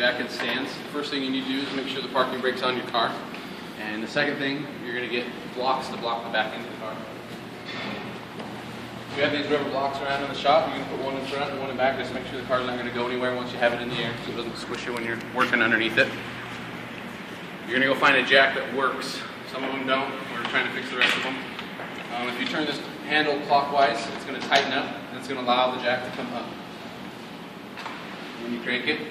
jack and stands, the first thing you need to do is make sure the parking brake's on your car. And the second thing, you're going to get blocks to block the back end of the car. If you have these rubber blocks around in the shop, you can put one in front and one in back. Just make sure the car's not going to go anywhere once you have it in the air so it doesn't squish you when you're working underneath it. You're going to go find a jack that works. Some of them don't. We're trying to fix the rest of them. If you turn this handle clockwise, it's going to tighten up and it's going to allow the jack to come up. When you crank it,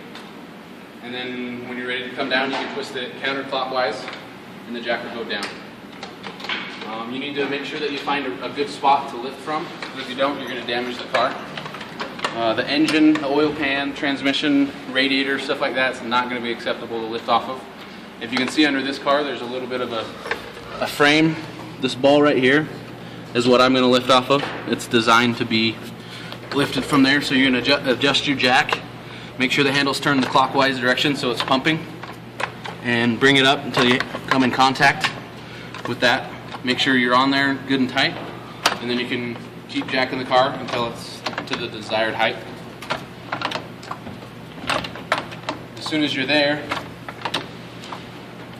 and then when you're ready to come down, you can twist it counterclockwise and the jack will go down. You need to make sure that you find a good spot to lift from, because if you don't, you're going to damage the car. The engine, the oil pan, transmission, radiator, stuff like that is not going to be acceptable to lift off of. If you can see under this car, there's a little bit of a frame. This ball right here is what I'm going to lift off of. It's designed to be lifted from there, so you're going to adjust your jack. Make sure the handle's turned the clockwise direction so it's pumping, and bring it up until you come in contact with that. Make sure you're on there good and tight, and then you can keep jacking the car until it's to the desired height. As soon as you're there,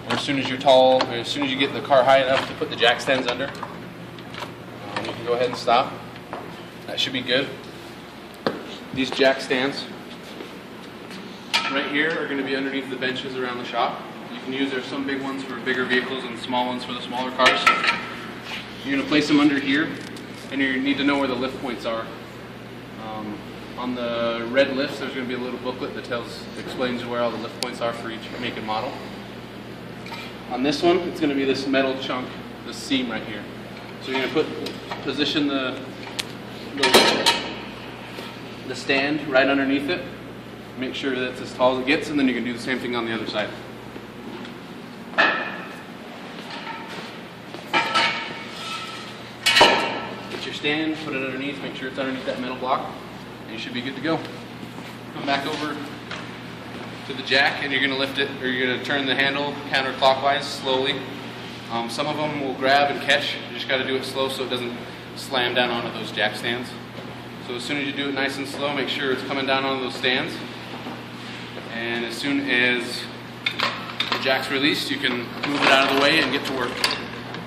or as soon as you're tall, or as soon as you get the car high enough to put the jack stands under, you can go ahead and stop. That should be good. These jack stands right here are going to be underneath the benches around the shop. You can use, there's some big ones for bigger vehicles and small ones for the smaller cars. You're going to place them under here, and you need to know where the lift points are. On the red lifts, there's going to be a little booklet that explains where all the lift points are for each make and model. On this one, it's going to be this metal chunk, this seam right here. So you're going to position the stand right underneath it. Make sure that it's as tall as it gets, and then you can do the same thing on the other side. Get your stand, put it underneath, make sure it's underneath that metal block, and you should be good to go. Come back over to the jack, and you're going to lift it, or you're going to turn the handle counterclockwise slowly. Some of them will grab and catch. You just got to do it slow so it doesn't slam down onto those jack stands. So as soon as you do it nice and slow, make sure it's coming down onto those stands. And as soon as the jack's released, you can move it out of the way and get to work.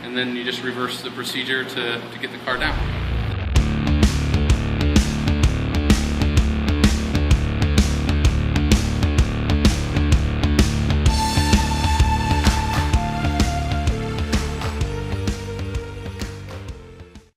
And then you just reverse the procedure to get the car down.